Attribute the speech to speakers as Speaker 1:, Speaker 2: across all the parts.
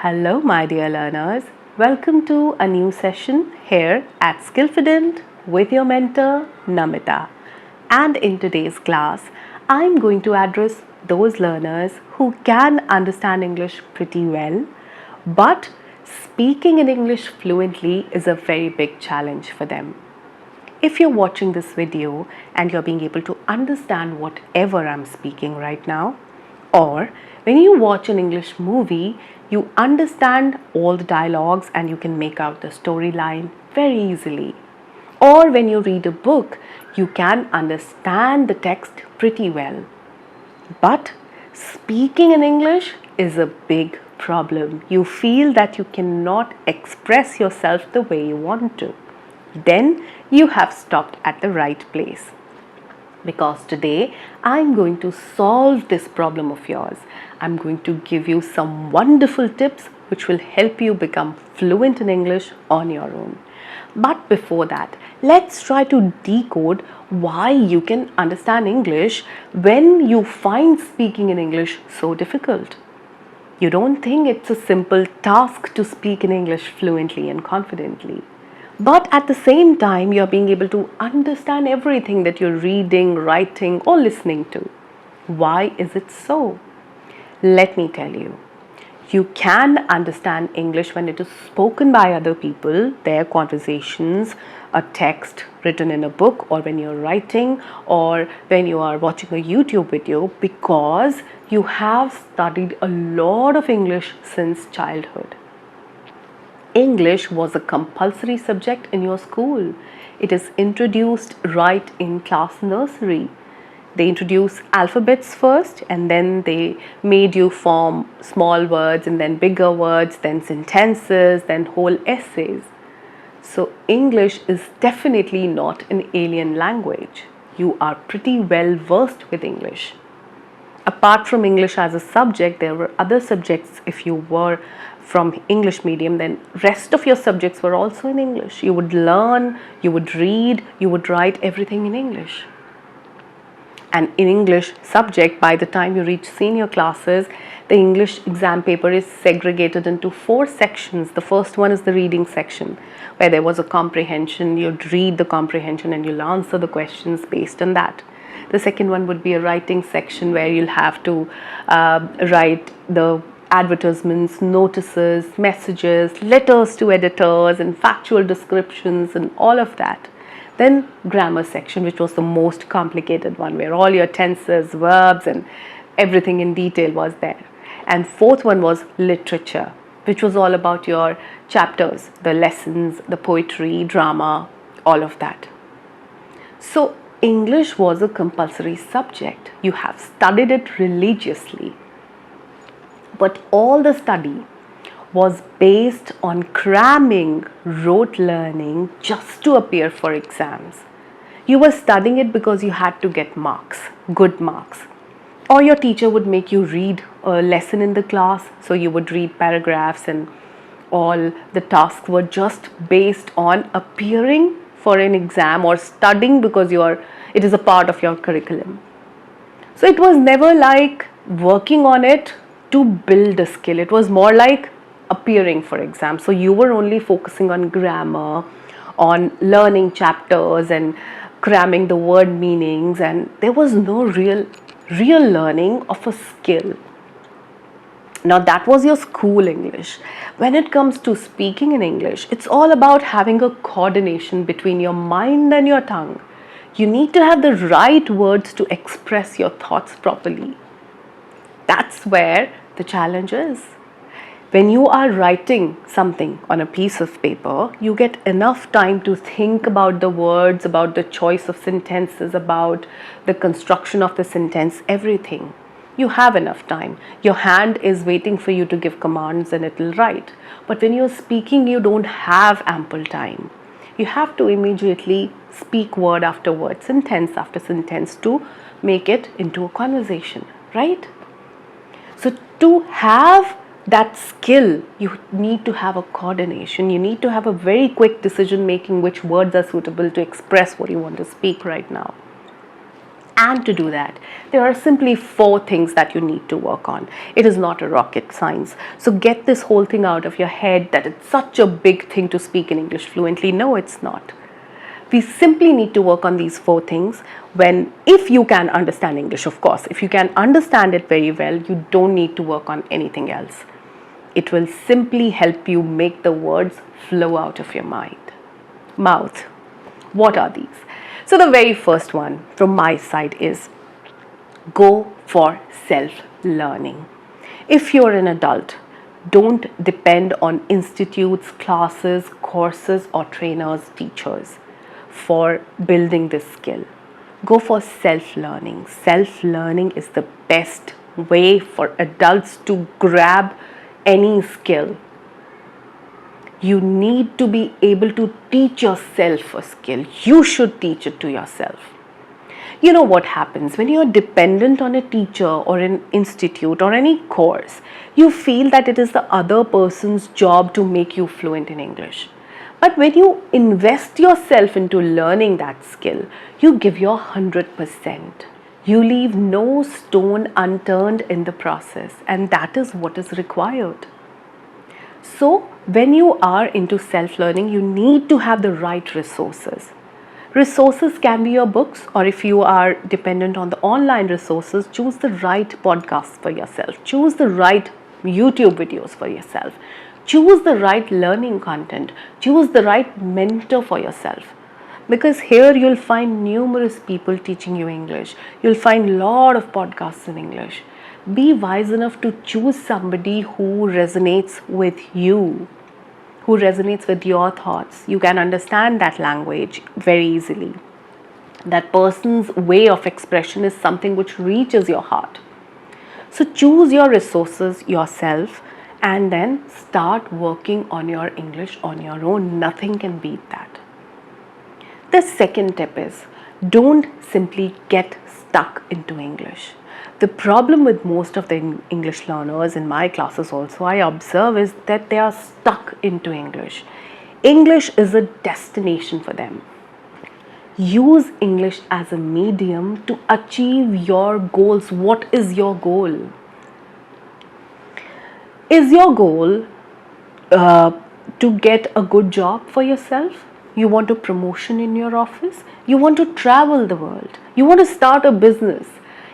Speaker 1: Hello, my dear learners. Welcome to a new session here at Skillfident with your mentor Namita. And in today's class, I'm going to address those learners who can understand English pretty well, but speaking in English fluently is a very big challenge for them. If you're watching this video and you're being able to understand whatever I'm speaking right now, or when you watch an English movie, you understand all the dialogues and you can make out the storyline very easily. Or when you read a book, you can understand the text pretty well. But speaking in English is a big problem. You feel that you cannot express yourself the way you want to. Then you have stopped at the right place. Because today I'm going to solve this problem of yours. I'm going to give you some wonderful tips which will help you become fluent in English on your own. But before that, let's try to decode why you can understand English when you find speaking in English so difficult. You don't think it's a simple task to speak in English fluently and confidently. But at the same time, you're being able to understand everything that you're reading, writing, or listening to. Why is it so? Let me tell you. You can understand English when it is spoken by other people, their conversations, a text written in a book, or when you're writing, or when you are watching a YouTube video, because you have studied a lot of English since childhood. English was a compulsory subject in your school. It is introduced right in class nursery. They introduced alphabets first and then they made you form small words and then bigger words, then sentences, then whole essays. So English is definitely not an alien language. You are pretty well versed with English. Apart from English as a subject, there were other subjects. If you were from English medium, then rest of your subjects were also in English. You would learn, you would read, you would write everything in English. And in English subject, by the time you reach senior classes, the English exam paper is segregated into 4 sections. The first one is the reading section, where there was a comprehension. You'd read the comprehension and you'll answer the questions based on that. The second one would be a writing section where you'll have to write the advertisements, notices, messages, letters to editors and factual descriptions and all of that. Then grammar section, which was the most complicated one, where all your tenses, verbs and everything in detail was there. And fourth one was literature, which was all about your chapters, the lessons, the poetry, drama, all of that. So English was a compulsory subject. You have studied it religiously. But all the study was based on cramming, rote learning just to appear for exams. You were studying it because you had to get marks, good marks. Or your teacher would make you read a lesson in the class, so you would read paragraphs, and all the tasks were just based on appearing for an exam or studying because it is a part of your curriculum. So it was never like working on it to build a skill. It was more like appearing for exam. So you were only focusing on grammar, on learning chapters and cramming the word meanings, and there was no real learning of a skill. Now that was your school English. When it comes to speaking in English, it's all about having a coordination between your mind and your tongue. You need to have the right words to express your thoughts properly. That's where the challenge is. When you are writing something on a piece of paper, you get enough time to think about the words, about the choice of sentences, about the construction of the sentence, everything. You have enough time. Your hand is waiting for you to give commands and it will write. But when you're speaking, you don't have ample time. You have to immediately speak word after word, sentence after sentence to make it into a conversation, right? So to have that skill, you need to have a coordination. You need to have a very quick decision making which words are suitable to express what you want to speak right now. And to do that, there are simply 4 things that you need to work on. It is not a rocket science. So get this whole thing out of your head that it's such a big thing to speak in English fluently. No, it's not. We simply need to work on these 4 things if you can understand English, of course. If you can understand it very well, you don't need to work on anything else. It will simply help you make the words flow out of your mouth. What are these? So the very first one from my side is go for self-learning. If you're an adult, don't depend on institutes, classes, courses, or trainers, teachers for building this skill. Go for self-learning. Self-learning is the best way for adults to grab any skill. You need to be able to teach yourself a skill. You should teach it to yourself. You know what happens when you're dependent on a teacher or an institute or any course? You feel that it is the other person's job to make you fluent in English. But when you invest yourself into learning that skill, you give your 100%. You leave no stone unturned in the process, and that is what is required. So, when you are into self-learning, you need to have the right resources. Resources can be your books, or if you are dependent on the online resources, choose the right podcasts for yourself. Choose the right YouTube videos for yourself. Choose the right learning content. Choose the right mentor for yourself. Because here you'll find numerous people teaching you English. You'll find a lot of podcasts in English. Be wise enough to choose somebody who resonates with you, who resonates with your thoughts. You can understand that language very easily. That person's way of expression is something which reaches your heart. So choose your resources yourself and then start working on your English on your own. Nothing can beat that. The second tip is don't simply get stuck into English. The problem with most of the English learners in my classes also I observe is that they are stuck into English. English is a destination for them. Use English as a medium to achieve your goals. What is your goal? Is your goal to get a good job for yourself? You want a promotion in your office? You want to travel the world? You want to start a business?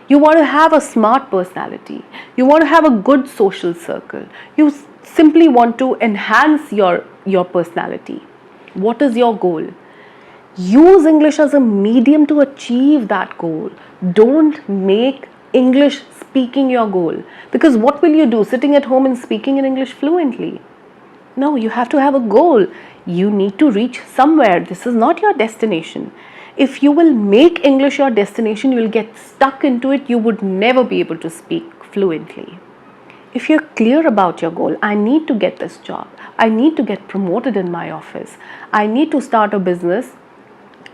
Speaker 1: You want to have a smart personality? You want to have a good social circle? You simply want to enhance your personality? What is your goal? Use English as a medium to achieve that goal. Don't make English speaking your goal. Because what will you do sitting at home and speaking in English fluently? No, you have to have a goal. You need to reach somewhere. This is not your destination. If you will make English your destination, you will get stuck into it. You would never be able to speak fluently. If you're clear about your goal, I need to get this job. I need to get promoted in my office. I need to start a business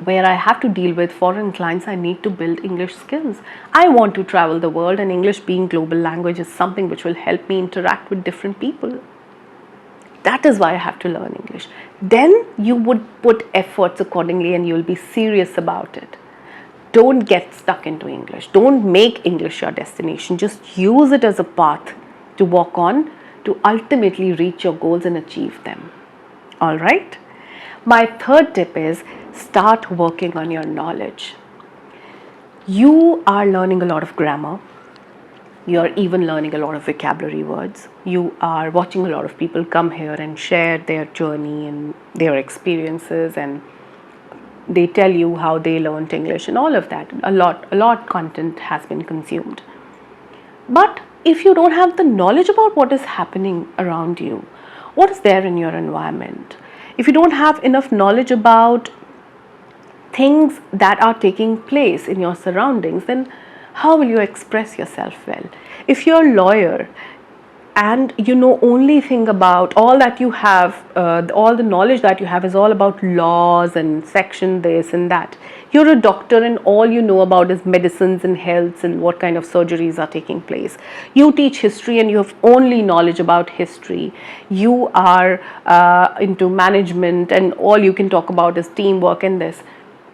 Speaker 1: where I have to deal with foreign clients. I need to build English skills. I want to travel the world, and English being global language is something which will help me interact with different people. That is why I have to learn English. Then you would put efforts accordingly and you'll be serious about it. Don't get stuck into English. Don't make English your destination. Just use it as a path to walk on to ultimately reach your goals and achieve them. All right? My third tip is start working on your knowledge. You are learning a lot of grammar. You're even learning a lot of vocabulary words. You are watching a lot of people come here and share their journey and their experiences, and they tell you how they learned English and all of that. A lot content has been consumed. But if you don't have the knowledge about what is happening around you, what is there in your environment, if you don't have enough knowledge about things that are taking place in your surroundings, then how will you express yourself well? If you're a lawyer and you know only thing about all that you have, all the knowledge that you have is all about laws and section this and that. You're a doctor and all you know about is medicines and health and what kind of surgeries are taking place. You teach history and you have only knowledge about history. You are into management and all you can talk about is teamwork and this.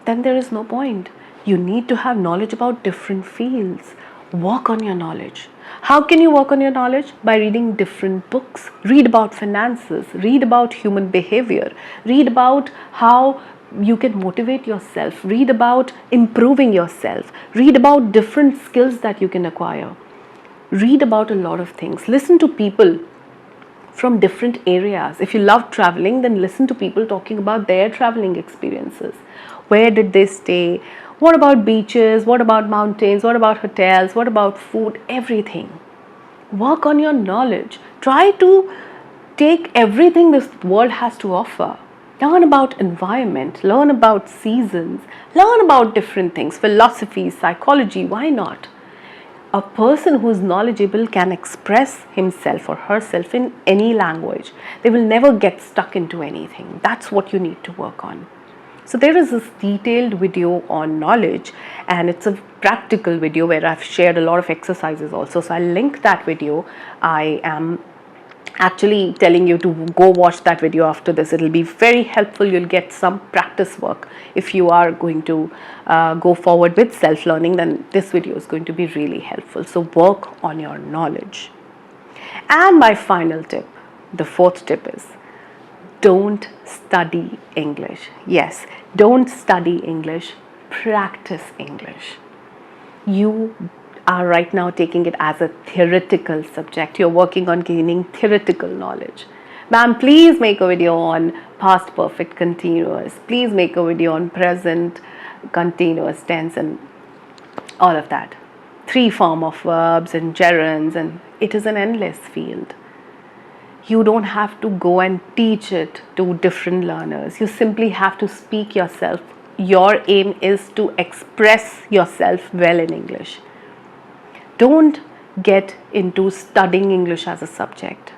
Speaker 1: Then there is no point. You need to have knowledge about different fields. Work on your knowledge. How can you work on your knowledge? By reading different books. Read about finances, read about human behavior, read about how you can motivate yourself, read about improving yourself, read about different skills that you can acquire. Read about a lot of things. Listen to people from different areas. If you love traveling, then listen to people talking about their traveling experiences. Where did they stay? What about beaches? What about mountains? What about hotels? What about food? Everything. Work on your knowledge. Try to take everything this world has to offer. Learn about environment, learn about seasons, learn about different things, philosophy, psychology, why not? A person who is knowledgeable can express himself or herself in any language. They will never get stuck into anything. That's what you need to work on. So there is this detailed video on knowledge, and it's a practical video where I've shared a lot of exercises also. So I'll link that video. I am actually telling you to go watch that video after this. It'll be very helpful. You'll get some practice work. If you are going to go forward with self-learning, then this video is going to be really helpful. So work on your knowledge. And my final tip, the fourth tip is, don't study English. Yes, don't study English, practice English. You are right now taking it as a theoretical subject. You're working on gaining theoretical knowledge. Ma'am, please make a video on past perfect continuous. Please make a video on present continuous tense and all of that. 3 form of verbs and gerunds, and it is an endless field. You don't have to go and teach it to different learners. You simply have to speak yourself. Your aim is to express yourself well in English. Don't get into studying English as a subject.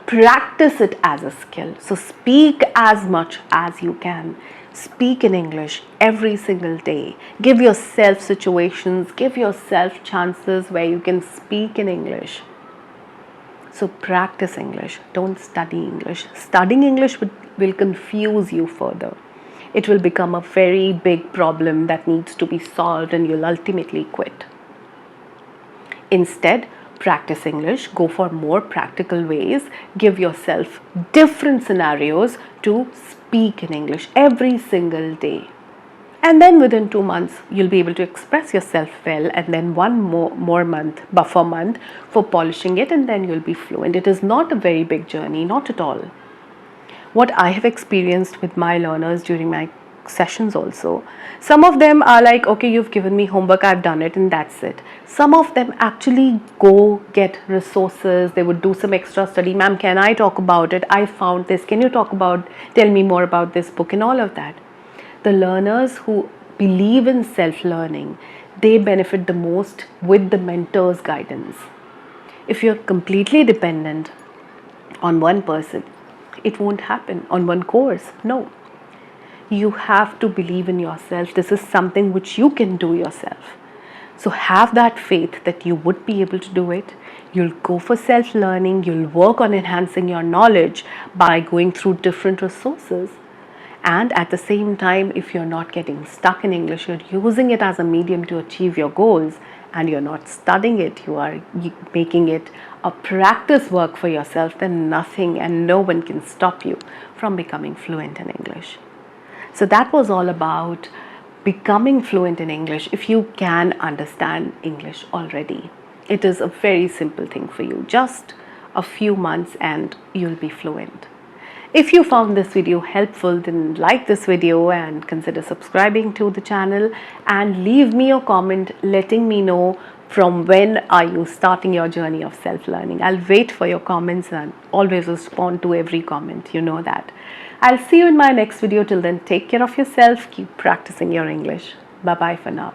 Speaker 1: Practice it as a skill. So speak as much as you can. Speak in English every single day. Give yourself situations, give yourself chances where you can speak in English. So practice English, don't study English. Studying English will confuse you further. It will become a very big problem that needs to be solved, and you'll ultimately quit. Instead, practice English, go for more practical ways, give yourself different scenarios to speak in English every single day. And then within 2 months, you'll be able to express yourself well, and then one more month, buffer month for polishing it, and then you'll be fluent. It is not a very big journey, not at all. What I have experienced with my learners during my sessions also, some of them are like, okay, you've given me homework, I've done it, and that's it. Some of them actually go get resources. They would do some extra study. Ma'am, can I talk about it? I found this. Can you tell me more about this book, and all of that. The learners who believe in self-learning, they benefit the most with the mentor's guidance. If you're completely dependent on one person, it won't happen. On one course, no. You have to believe in yourself. This is something which you can do yourself. So have that faith that you would be able to do it. You'll go for self-learning. You'll work on enhancing your knowledge by going through different resources. And at the same time, if you're not getting stuck in English, you're using it as a medium to achieve your goals, and you're not studying it, you are making it a practice work for yourself, then nothing and no one can stop you from becoming fluent in English. So that was all about becoming fluent in English if you can understand English already. It is a very simple thing for you. Just a few months and you'll be fluent. If you found this video helpful, then like this video and consider subscribing to the channel, and leave me a comment letting me know from when are you starting your journey of self-learning. I'll wait for your comments and always respond to every comment, you know that. I'll see you in my next video. Till then, take care of yourself, keep practicing your English. Bye-bye for now.